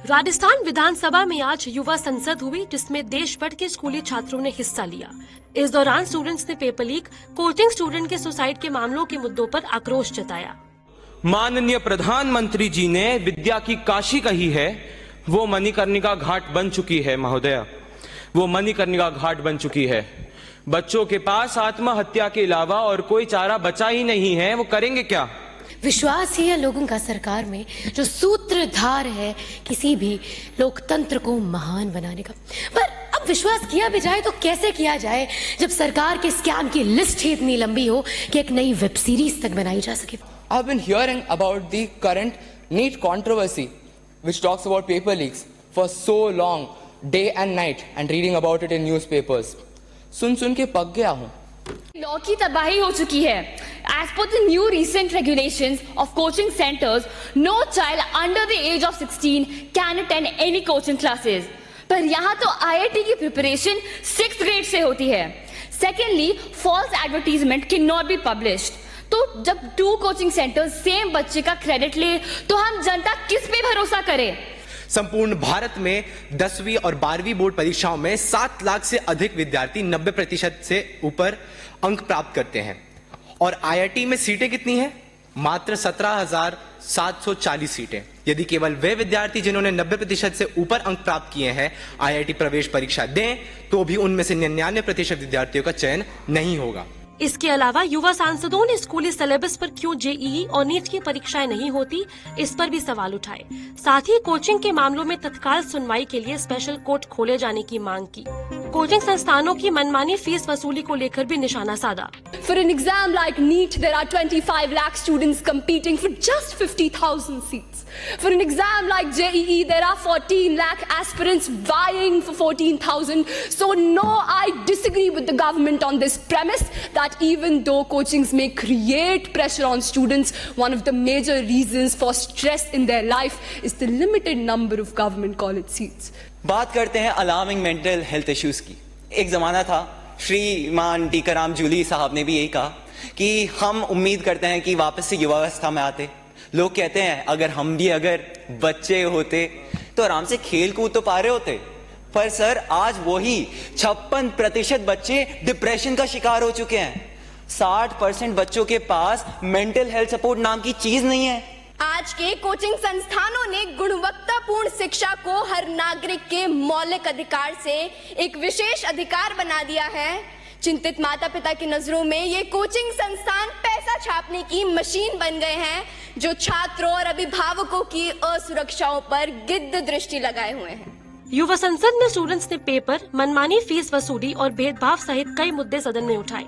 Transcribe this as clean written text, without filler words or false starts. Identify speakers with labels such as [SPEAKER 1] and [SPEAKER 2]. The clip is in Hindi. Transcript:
[SPEAKER 1] राजस्थान विधानसभा में आज युवा संसद हुई, जिसमें देश भर के स्कूली छात्रों ने हिस्सा लिया। इस दौरान स्टूडेंट्स ने पेपर लीक, कोचिंग स्टूडेंट के सुसाइड के मामलों के मुद्दों पर आक्रोश जताया।
[SPEAKER 2] माननीय प्रधानमंत्री जी ने विद्या की काशी कही है, वो मणिकर्णिका घाट बन चुकी है महोदया, वो मणिकर्णिका घाट बन चुकी है। बच्चों के पास आत्महत्या के अलावा और कोई चारा बचा ही नहीं है, वो करेंगे क्या?
[SPEAKER 3] विश्वास ही है लोगों का सरकार में, जो सूत्रधार है किसी भी लोकतंत्र को महान बनाने का। पर अब विश्वास किया भी जाए तो कैसे किया जाए जब सरकार के स्कैम की लिस्ट ही इतनी लंबी हो कि एक नई वेब सीरीज तक बनाई जा सके।
[SPEAKER 4] I've been hearing about the current NEET controversy, which talks about paper leaks for so long, day and night, and reading about it in newspapers. सुन के पक गया हूँ।
[SPEAKER 5] लॉ की तबाही हो चुकी है। As per the new recent regulations of coaching centers, no child under the age of 16 can attend any coaching classes. पर यहाँ तो IIT की प्रिपरेशन 6th grade से होती है। Secondly, false advertisement cannot be published. तो जब 2 कोचिंग सेंटर्स सेम बच्चे का क्रेडिट ले तो हम जनता किस पे भरोसा करें?
[SPEAKER 6] संपूर्ण भारत में 10वीं और 12वीं बोर्ड परीक्षाओं में 7 लाख से अधिक विद्यार्थी 90% से ऊपर अंक प्राप्त करते हैं और IIT में सीटें कितनी हैं? मात्र 17,740 सीटें। यदि केवल वे विद्यार्थी जिन्होंने 90% से ऊपर अंक प्राप्त किए हैं IIT प्रवेश परीक्षा दें तो भी उनमें से 99% विद्यार्थियों का चयन नहीं होगा।
[SPEAKER 1] इसके अलावा युवा सांसदों ने स्कूली सिलेबस पर क्यों JEE और नीट की परीक्षाएं नहीं होती, इस पर भी सवाल उठाए। साथ ही कोचिंग के मामलों में तत्काल सुनवाई के लिए स्पेशल कोर्ट खोले जाने की मांग की। कोचिंग संस्थानों की मनमानी फीस वसूली को लेकर भी निशाना साधा।
[SPEAKER 5] For an exam like NEET, there are 25 lakh students competing for just 50,000 seats. For an exam like JEE, there are 14 lakh aspirants vying for 14,000. So no, I disagree with the government on this premise that even though coachings may create pressure on students, one of the major reasons for stress in their life is the limited number of government college seats.
[SPEAKER 7] बात करते हैं अलार्मिंग मेंटल हेल्थ इश्यूज की। एक जमाना था, श्रीमान टीकाराम जूली साहब ने भी यही कहा कि हम उम्मीद करते हैं कि वापस से युवावस्था में आते। लोग कहते हैं अगर हम भी बच्चे होते तो आराम से खेल कूद तो पा रहे होते। पर सर, आज वही 56% बच्चे डिप्रेशन का शिकार हो चुके हैं। 60% बच्चों के पास मेंटल हेल्थ सपोर्ट नाम की चीज नहीं है।
[SPEAKER 8] आज के कोचिंग संस्थानों ने गुणवत्तापूर्ण शिक्षा को हर नागरिक के मौलिक अधिकार से एक विशेष अधिकार बना दिया है। चिंतित माता पिता की नजरों में ये कोचिंग संस्थान पैसा छापने की मशीन बन गए हैं, जो छात्रों और अभिभावकों की असुरक्षाओं पर गिद्ध दृष्टि लगाए हुए हैं।
[SPEAKER 1] युवा संसद में स्टूडेंट्स ने पेपर, मनमानी फीस वसूली और भेदभाव सहित कई मुद्दे सदन में उठाए।